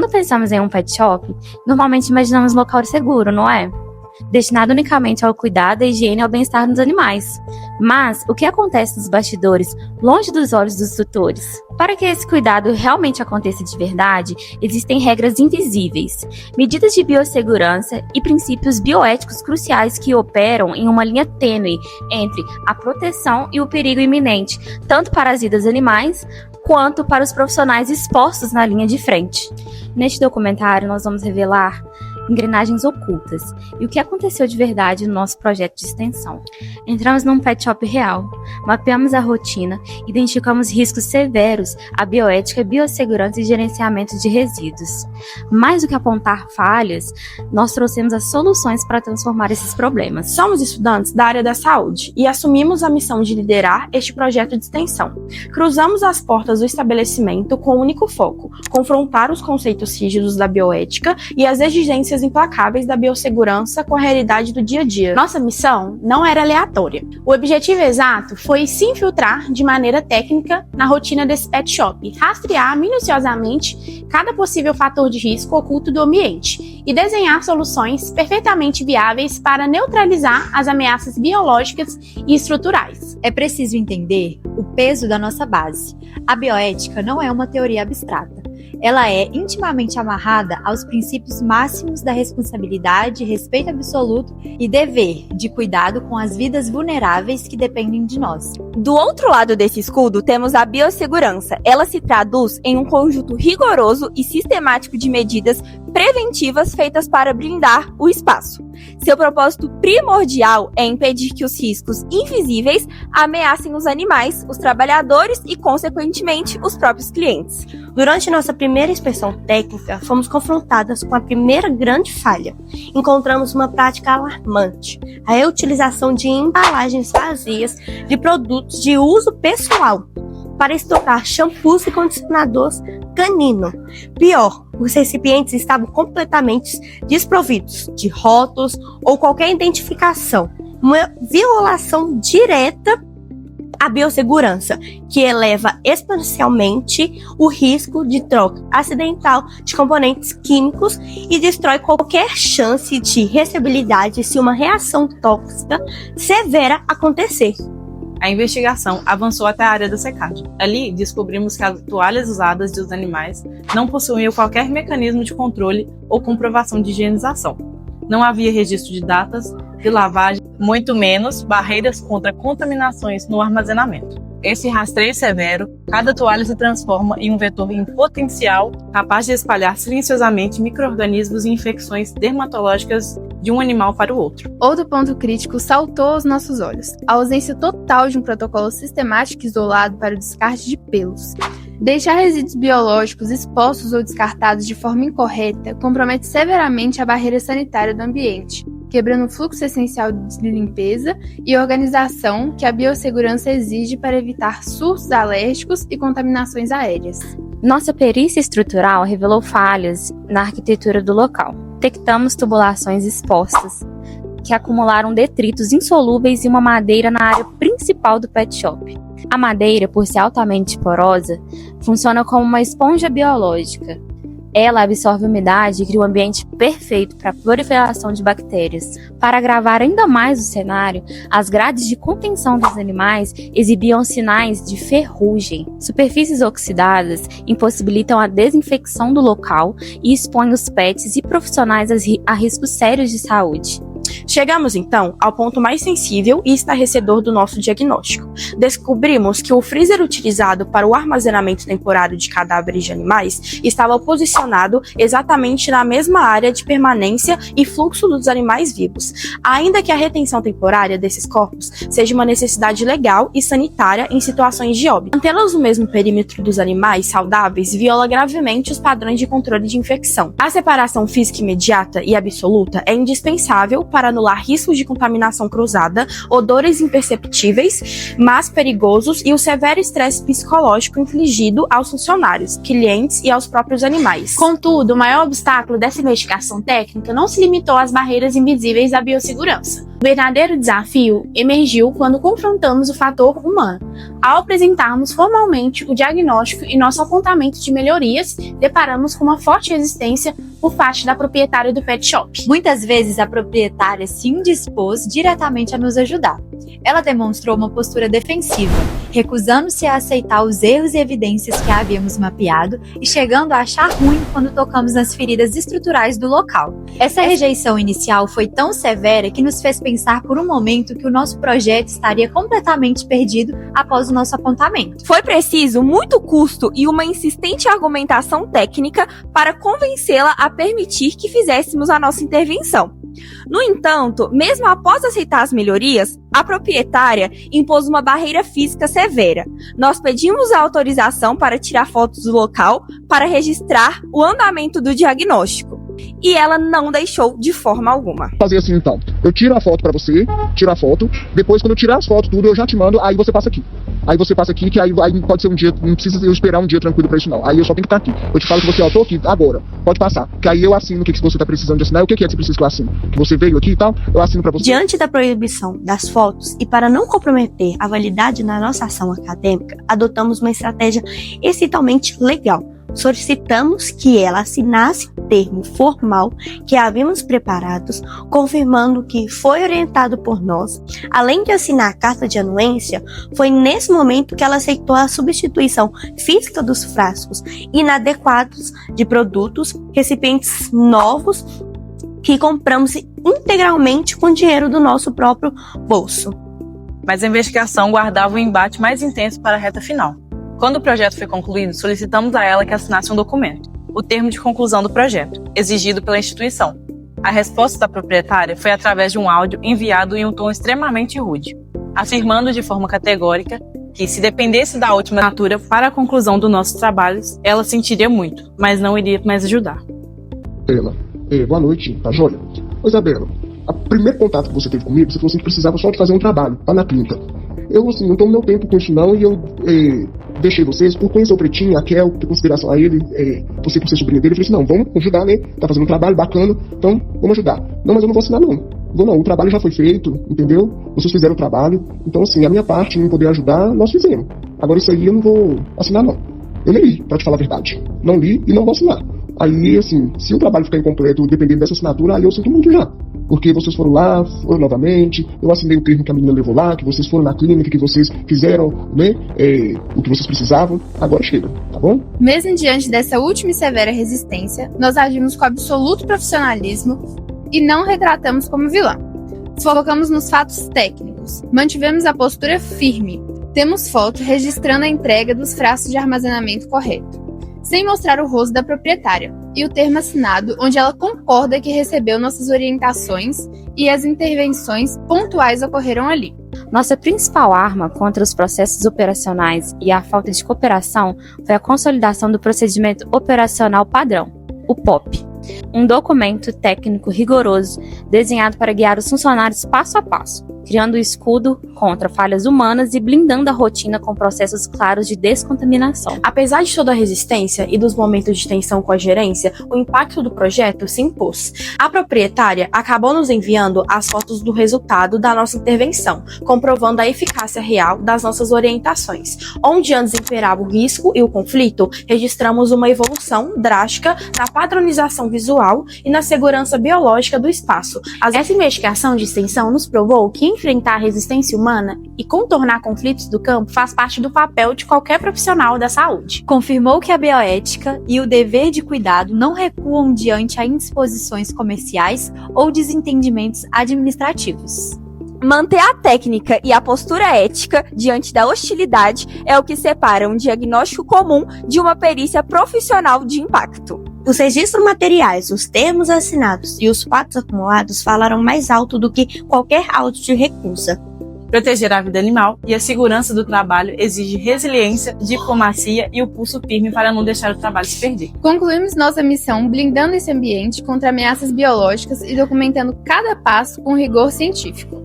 Quando pensamos em um pet shop, normalmente imaginamos um local seguro, não é? Destinado unicamente ao cuidado, à higiene e ao bem-estar dos animais. Mas o que acontece nos bastidores, longe dos olhos dos tutores? Para que esse cuidado realmente aconteça de verdade, existem regras invisíveis, medidas de biossegurança e princípios bioéticos cruciais que operam em uma linha tênue entre a proteção e o perigo iminente, tanto para as vidas animais quanto para os profissionais expostos na linha de frente. Neste documentário, nós vamos revelar engrenagens ocultas e o que aconteceu de verdade no nosso projeto de extensão. Entramos num pet shop real, mapeamos a rotina, identificamos riscos severos à bioética, biossegurança e gerenciamento de resíduos. Mais do que apontar falhas, nós trouxemos as soluções para transformar esses problemas. Somos estudantes da área da saúde e assumimos a missão de liderar este projeto de extensão. Cruzamos as portas do estabelecimento com um único foco: confrontar os conceitos rígidos da bioética e as exigências implacáveis da biossegurança com a realidade do dia a dia. Nossa missão não era aleatória. O objetivo exato foi se infiltrar de maneira técnica na rotina desse pet shop, rastrear minuciosamente cada possível fator de risco oculto do ambiente e desenhar soluções perfeitamente viáveis para neutralizar as ameaças biológicas e estruturais. É preciso entender o peso da nossa base. A bioética não é uma teoria abstrata. Ela é intimamente amarrada aos princípios máximos da responsabilidade, respeito absoluto e dever de cuidado com as vidas vulneráveis que dependem de nós. Do outro lado desse escudo, temos a biossegurança. Ela se traduz em um conjunto rigoroso e sistemático de medidas preventivas feitas para blindar o espaço. Seu propósito primordial é impedir que os riscos invisíveis ameacem os animais, os trabalhadores e, consequentemente, os próprios clientes. Durante nossa primeira inspeção técnica, fomos confrontadas com a primeira grande falha. Encontramos uma prática alarmante: a reutilização de embalagens vazias de produtos de uso pessoal para estocar shampoos e condicionadores canino. Pior, os recipientes estavam completamente desprovidos de rótulos ou qualquer identificação. Uma violação direta à biossegurança, que eleva exponencialmente o risco de troca acidental de componentes químicos e destrói qualquer chance de receabilidade se uma reação tóxica severa acontecer. A investigação avançou até a área da secagem. Ali, descobrimos que as toalhas usadas dos animais não possuíam qualquer mecanismo de controle ou comprovação de higienização. Não havia registro de datas de lavagem, muito menos barreiras contra contaminações no armazenamento. Esse rastreio severo, cada toalha se transforma em um vetor em potencial capaz de espalhar silenciosamente micro-organismos e infecções dermatológicas de um animal para o outro. Outro ponto crítico saltou aos nossos olhos: a ausência total de um protocolo sistemático isolado para o descarte de pelos. Deixar resíduos biológicos expostos ou descartados de forma incorreta compromete severamente a barreira sanitária do ambiente, quebrando o fluxo essencial de limpeza e organização que a biossegurança exige para evitar surtos alérgicos e contaminações aéreas. Nossa perícia estrutural revelou falhas na arquitetura do local. Detectamos tubulações expostas, que acumularam detritos insolúveis e uma madeira na área principal do pet shop. A madeira, por ser altamente porosa, funciona como uma esponja biológica. Ela absorve umidade e cria um ambiente perfeito para a proliferação de bactérias. Para agravar ainda mais o cenário, as grades de contenção dos animais exibiam sinais de ferrugem. Superfícies oxidadas impossibilitam a desinfecção do local e expõem os pets e profissionais a riscos sérios de saúde. Chegamos, então, ao ponto mais sensível e estarrecedor do nosso diagnóstico. Descobrimos que o freezer utilizado para o armazenamento temporário de cadáveres de animais estava posicionado exatamente na mesma área de permanência e fluxo dos animais vivos, ainda que a retenção temporária desses corpos seja uma necessidade legal e sanitária em situações de óbito. Mantê-los no mesmo perímetro dos animais saudáveis viola gravemente os padrões de controle de infecção. A separação física imediata e absoluta é indispensável para anular riscos de contaminação cruzada, odores imperceptíveis, mas perigosos e o severo estresse psicológico infligido aos funcionários, clientes e aos próprios animais. Contudo, o maior obstáculo dessa investigação técnica não se limitou às barreiras invisíveis da biossegurança. O verdadeiro desafio emergiu quando confrontamos o fator humano. Ao apresentarmos formalmente o diagnóstico e nosso apontamento de melhorias, deparamos com uma forte resistência por parte da proprietária do pet shop. Muitas vezes a proprietária se indispôs diretamente a nos ajudar. Ela demonstrou uma postura defensiva, recusando-se a aceitar os erros e evidências que havíamos mapeado e chegando a achar ruim quando tocamos nas feridas estruturais do local. Essa rejeição inicial foi tão severa que nos fez pensar por um momento que o nosso projeto estaria completamente perdido após o nosso apontamento. Foi preciso muito custo e uma insistente argumentação técnica para convencê-la a permitir que fizéssemos a nossa intervenção. No entanto, mesmo após aceitar as melhorias, a proprietária impôs uma barreira física severa. Nós pedimos a autorização para tirar fotos do local para registrar o andamento do diagnóstico. E ela não deixou de forma alguma. Fazer assim então, eu tiro a foto pra você, tiro a foto, depois quando eu tirar as fotos tudo eu já te mando, aí você passa aqui. Aí você passa aqui, que aí pode ser um dia, não precisa eu esperar um dia tranquilo pra isso não. Aí eu só tenho que estar aqui. Eu te falo que você, ó, tô aqui, agora, pode passar. Que aí eu assino o que você tá precisando de assinar, o que é que você precisa que eu assino. Que você veio aqui e tal, eu assino pra você. Diante da proibição das fotos e para não comprometer a validade da nossa ação acadêmica, adotamos uma estratégia extremamente legal. Solicitamos que ela assinasse o termo formal que havíamos preparados, confirmando que foi orientado por nós. Além de assinar a carta de anuência, foi nesse momento que ela aceitou a substituição física dos frascos inadequados de produtos, recipientes novos que compramos integralmente com dinheiro do nosso próprio bolso. Mas a investigação guardava um embate mais intenso para a reta final. Quando o projeto foi concluído, solicitamos a ela que assinasse um documento, o termo de conclusão do projeto, exigido pela instituição. A resposta da proprietária foi através de um áudio enviado em um tom extremamente rude, afirmando de forma categórica que, se dependesse da última assinatura para a conclusão dos nossos trabalhos, ela sentiria muito, mas não iria mais ajudar. Bela, boa noite, tá joia? Ô Isabela, o primeiro contato que você teve comigo, você falou assim que precisava só de fazer um trabalho, lá na clínica. Eu, assim, não tomo meu tempo com isso não, e eu deixei vocês, por conhecer o Pretinho, a Kel, ter consideração a ele, você por ser sobrinho dele, eu falei assim, não, vamos ajudar, né? Tá fazendo um trabalho bacana, então vamos ajudar. Não, mas eu não vou assinar não. Vou não, o trabalho já foi feito, entendeu? Vocês fizeram o trabalho, então assim, a minha parte em poder ajudar, nós fizemos. Agora isso aí eu não vou assinar não. Eu nem li, pra te falar a verdade. Não li e não vou assinar. Aí, assim, se o trabalho ficar incompleto, dependendo dessa assinatura, aí eu sinto muito já. Porque vocês foram lá, foram novamente, eu assinei o termo que a menina levou lá, que vocês foram na clínica, que vocês fizeram, né, o que vocês precisavam, agora chega, tá bom? Mesmo diante dessa última e severa resistência, nós agimos com absoluto profissionalismo e não retratamos como vilã. Focamos nos fatos técnicos, mantivemos a postura firme, temos foto registrando a entrega dos frascos de armazenamento correto, sem mostrar o rosto da proprietária, e o termo assinado onde ela concorda que recebeu nossas orientações e as intervenções pontuais ocorreram ali. Nossa principal arma contra os processos operacionais e a falta de cooperação foi a consolidação do procedimento operacional padrão, o POP, um documento técnico rigoroso desenhado para guiar os funcionários passo a passo, criando um escudo contra falhas humanas e blindando a rotina com processos claros de descontaminação. Apesar de toda a resistência e dos momentos de tensão com a gerência, o impacto do projeto se impôs. A proprietária acabou nos enviando as fotos do resultado da nossa intervenção, comprovando a eficácia real das nossas orientações. Onde antes imperava o risco e o conflito, registramos uma evolução drástica na padronização visual e na segurança biológica do espaço. Essa investigação de extensão nos provou que enfrentar a resistência humana e contornar conflitos do campo faz parte do papel de qualquer profissional da saúde. Confirmou que a bioética e o dever de cuidado não recuam diante a indisposições comerciais ou desentendimentos administrativos. Manter a técnica e a postura ética diante da hostilidade é o que separa um diagnóstico comum de uma perícia profissional de impacto. Os registros materiais, os termos assinados e os fatos acumulados falaram mais alto do que qualquer auto de recusa. Proteger a vida animal e a segurança do trabalho exige resiliência, diplomacia e o pulso firme para não deixar o trabalho se perder. Concluímos nossa missão blindando esse ambiente contra ameaças biológicas e documentando cada passo com rigor científico.